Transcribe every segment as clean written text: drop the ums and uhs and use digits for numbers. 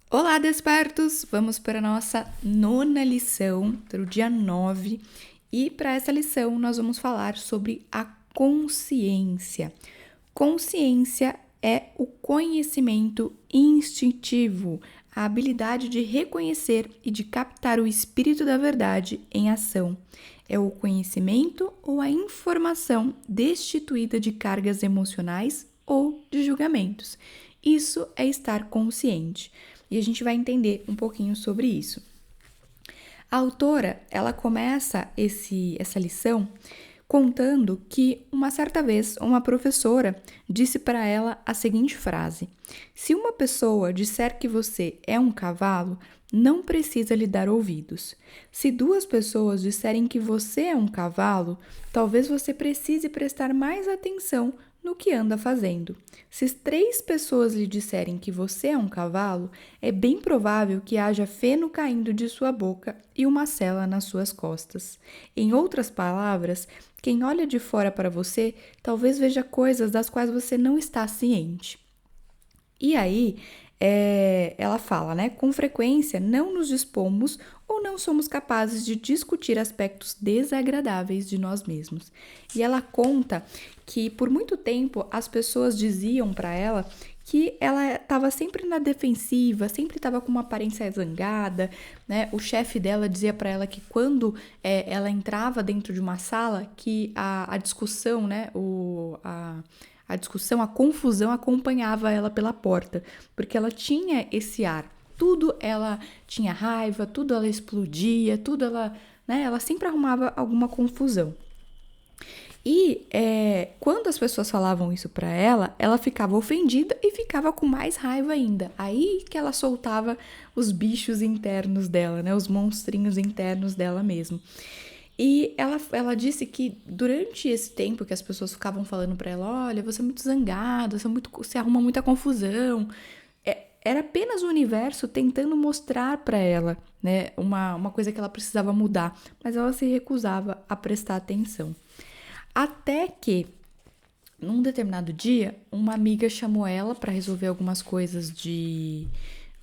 Olá, despertos! Vamos para a nossa nona lição, para o dia 9. E para essa lição nós vamos falar sobre a consciência. Consciência é o conhecimento instintivo, a habilidade de reconhecer e de captar o espírito da verdade em ação. É o conhecimento ou a informação destituída de cargas emocionais ou de julgamentos. Isso é estar consciente. E a gente vai entender um pouquinho sobre isso. A autora, ela começa essa lição contando que uma certa vez uma professora disse para ela a seguinte frase: se uma pessoa disser que você é um cavalo, não precisa lhe dar ouvidos. Se duas pessoas disserem que você é um cavalo, talvez você precise prestar mais atenção no que anda fazendo. Se 3 pessoas lhe disserem que você é um cavalo, é bem provável que haja feno caindo de sua boca e uma sela nas suas costas. Em outras palavras, quem olha de fora para você talvez veja coisas das quais você não está ciente. E aí, ela fala, né? Com frequência, não nos dispomos ou não somos capazes de discutir aspectos desagradáveis de nós mesmos. E ela conta que por muito tempo as pessoas diziam para ela que ela estava sempre na defensiva, sempre estava com uma aparência zangada, né? O chefe dela dizia para ela que quando ela entrava dentro de uma sala, que a discussão, né? A discussão, a confusão acompanhava ela pela porta, porque ela tinha esse ar. Tudo ela tinha raiva, tudo ela explodia, tudo ela, né? Ela sempre arrumava alguma confusão. E quando as pessoas falavam isso para ela, ela ficava ofendida e ficava com mais raiva ainda. Aí que ela soltava os bichos internos dela, né? Os monstrinhos internos dela mesmo. E ela disse que durante esse tempo que as pessoas ficavam falando para ela, olha, você é muito zangada, você arruma muita confusão, era apenas o universo tentando mostrar para ela, né, uma coisa que ela precisava mudar, mas ela se recusava a prestar atenção. Até que, num determinado dia, uma amiga chamou ela para resolver algumas coisas de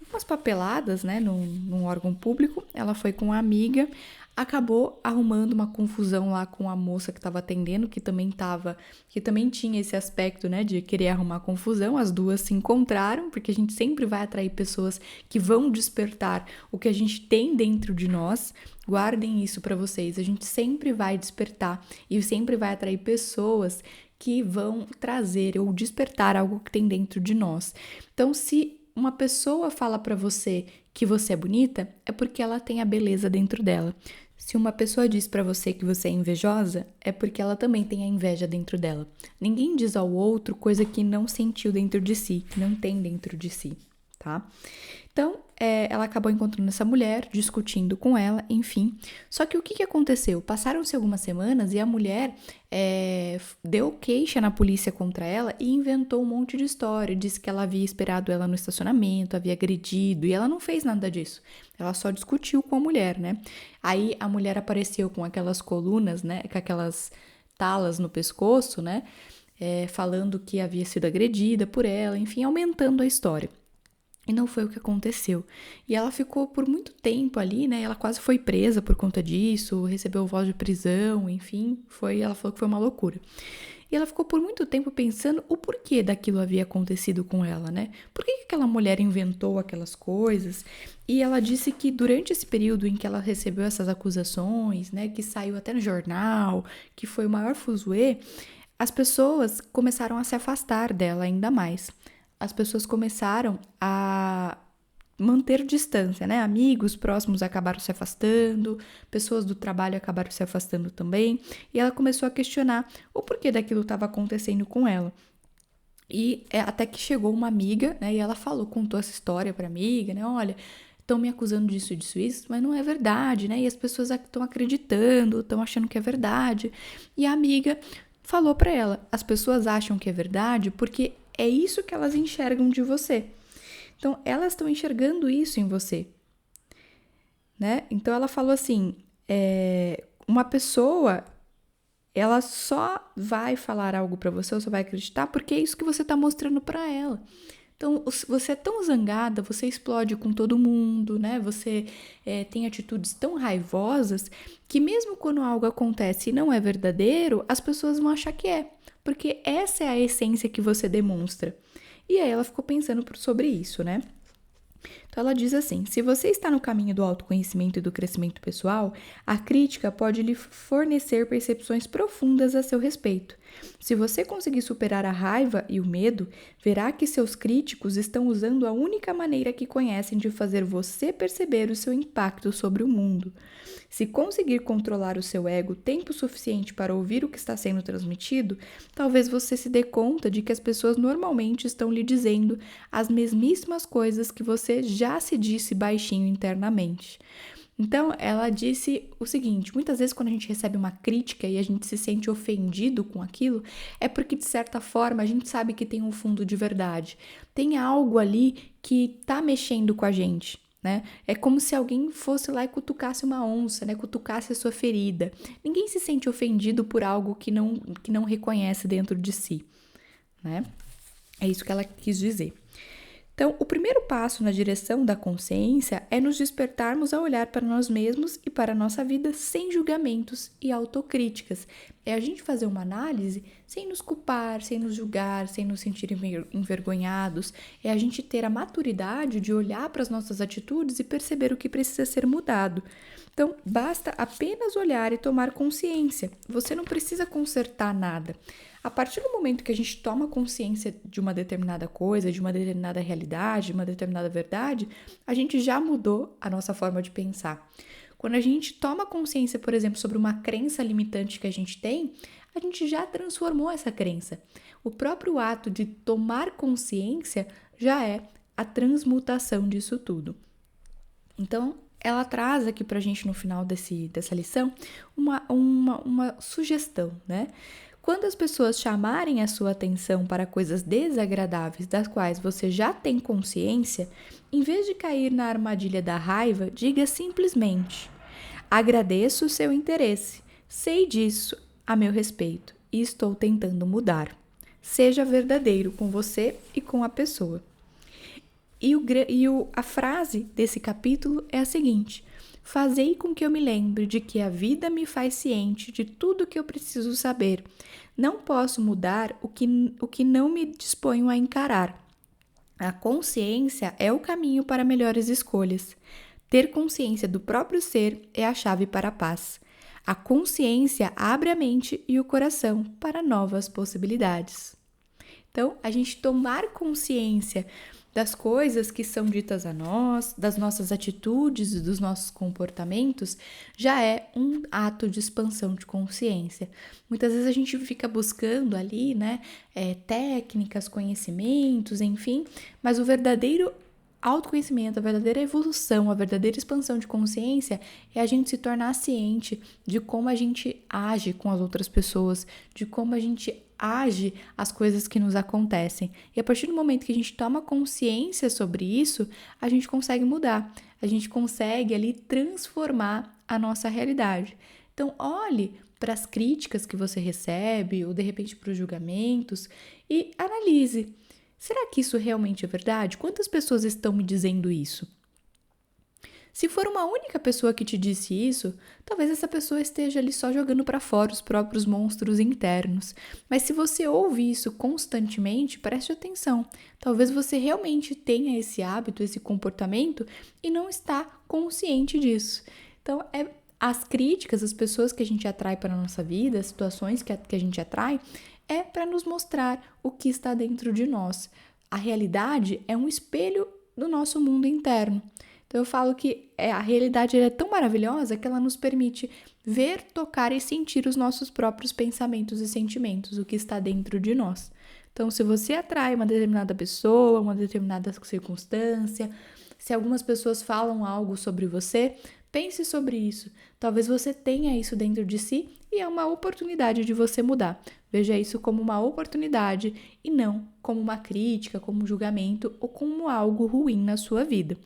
umas papeladas, né, num órgão público. Ela foi com a amiga, acabou arrumando uma confusão lá com a moça que estava atendendo, que também tinha esse aspecto, né, de querer arrumar confusão. As duas se encontraram, porque a gente sempre vai atrair pessoas que vão despertar o que a gente tem dentro de nós. Guardem isso para vocês. A gente sempre vai despertar e sempre vai atrair pessoas que vão trazer ou despertar algo que tem dentro de nós. Então, se uma pessoa fala para você que você é bonita, é porque ela tem a beleza dentro dela. Se uma pessoa diz para você que você é invejosa, é porque ela também tem a inveja dentro dela. Ninguém diz ao outro coisa que não sentiu dentro de si, que não tem dentro de si, tá? Então, ela acabou encontrando essa mulher, discutindo com ela, enfim. Só que o que aconteceu? Passaram-se algumas semanas e a mulher deu queixa na polícia contra ela e inventou um monte de história. Disse que ela havia esperado ela no estacionamento, havia agredido, e ela não fez nada disso. Ela só discutiu com a mulher, né? Aí a mulher apareceu com aquelas colunas, né? Com aquelas talas no pescoço, né? Falando que havia sido agredida por ela, enfim, aumentando a história. E não foi o que aconteceu. E ela ficou por muito tempo ali, né? Ela quase foi presa por conta disso, recebeu voz de prisão, enfim, ela falou que foi uma loucura. E ela ficou por muito tempo pensando o porquê daquilo havia acontecido com ela, né? Por que aquela mulher inventou aquelas coisas? E ela disse que durante esse período em que ela recebeu essas acusações, né, que saiu até no jornal, que foi o maior fuzuê, as pessoas começaram a se afastar dela ainda mais. As pessoas começaram a manter distância, né? Amigos próximos acabaram se afastando, pessoas do trabalho acabaram se afastando também, e ela começou a questionar o porquê daquilo estava acontecendo com ela. E até que chegou uma amiga, né? E ela contou essa história para a amiga, né? Olha, estão me acusando disso, disso, isso, mas não é verdade, né? E as pessoas estão acreditando, estão achando que é verdade. E a amiga falou para ela: as pessoas acham que é verdade porque é isso que elas enxergam de você. Então, elas estão enxergando isso em você, né? Então, ela falou assim, uma pessoa ela só vai falar algo para você, ou só vai acreditar porque é isso que você está mostrando para ela. Então, você é tão zangada, você explode com todo mundo, né? Você tem atitudes tão raivosas que mesmo quando algo acontece e não é verdadeiro, as pessoas vão achar que é, porque essa é a essência que você demonstra. E aí ela ficou pensando sobre isso, né? Então ela diz assim: se você está no caminho do autoconhecimento e do crescimento pessoal, a crítica pode lhe fornecer percepções profundas a seu respeito. Se você conseguir superar a raiva e o medo, verá que seus críticos estão usando a única maneira que conhecem de fazer você perceber o seu impacto sobre o mundo. Se conseguir controlar o seu ego tempo suficiente para ouvir o que está sendo transmitido, talvez você se dê conta de que as pessoas normalmente estão lhe dizendo as mesmíssimas coisas que você já se disse baixinho internamente. Então, ela disse o seguinte: muitas vezes quando a gente recebe uma crítica e a gente se sente ofendido com aquilo, é porque, de certa forma, a gente sabe que tem um fundo de verdade. Tem algo ali que tá mexendo com a gente, né? É como se alguém fosse lá e cutucasse uma onça, né? Cutucasse a sua ferida. Ninguém se sente ofendido por algo que não reconhece dentro de si, né? É isso que ela quis dizer. Então, o primeiro passo na direção da consciência é nos despertarmos a olhar para nós mesmos e para a nossa vida sem julgamentos e autocríticas. É a gente fazer uma análise sem nos culpar, sem nos julgar, sem nos sentir envergonhados. É a gente ter a maturidade de olhar para as nossas atitudes e perceber o que precisa ser mudado. Então, basta apenas olhar e tomar consciência. Você não precisa consertar nada. A partir do momento que a gente toma consciência de uma determinada coisa, de uma determinada realidade, de uma determinada verdade, a gente já mudou a nossa forma de pensar. Quando a gente toma consciência, por exemplo, sobre uma crença limitante que a gente tem, a gente já transformou essa crença. O próprio ato de tomar consciência já é a transmutação disso tudo. Então, ela traz aqui pra gente no final dessa lição uma sugestão, né? Quando as pessoas chamarem a sua atenção para coisas desagradáveis das quais você já tem consciência, em vez de cair na armadilha da raiva, diga simplesmente: agradeço o seu interesse, sei disso a meu respeito e estou tentando mudar. Seja verdadeiro com você e com a pessoa. A frase desse capítulo é a seguinte: fazei com que eu me lembre de que a vida me faz ciente de tudo que eu preciso saber. Não posso mudar o que não me disponho a encarar. A consciência é o caminho para melhores escolhas. Ter consciência do próprio ser é a chave para a paz. A consciência abre a mente e o coração para novas possibilidades. Então, a gente tomar consciência das coisas que são ditas a nós, das nossas atitudes e dos nossos comportamentos, já é um ato de expansão de consciência. Muitas vezes a gente fica buscando ali, né, técnicas, conhecimentos, enfim, mas o verdadeiro autoconhecimento, a verdadeira evolução, a verdadeira expansão de consciência é a gente se tornar ciente de como a gente age com as outras pessoas, de como a gente age as coisas que nos acontecem. E a partir do momento que a gente toma consciência sobre isso, a gente consegue mudar, a gente consegue ali transformar a nossa realidade. Então, olhe para as críticas que você recebe ou de repente para os julgamentos e analise. Será que isso realmente é verdade? Quantas pessoas estão me dizendo isso? Se for uma única pessoa que te disse isso, talvez essa pessoa esteja ali só jogando para fora os próprios monstros internos. Mas se você ouve isso constantemente, preste atenção. Talvez você realmente tenha esse hábito, esse comportamento e não está consciente disso. Então, as críticas, as pessoas que a gente atrai para a nossa vida, as situações que a gente atrai, é para nos mostrar o que está dentro de nós. A realidade é um espelho do nosso mundo interno. Então eu falo que a realidade é tão maravilhosa que ela nos permite ver, tocar e sentir os nossos próprios pensamentos e sentimentos, o que está dentro de nós. Então, se você atrai uma determinada pessoa, uma determinada circunstância, se algumas pessoas falam algo sobre você, pense sobre isso. Talvez você tenha isso dentro de si e é uma oportunidade de você mudar. Veja isso como uma oportunidade e não como uma crítica, como um julgamento ou como algo ruim na sua vida.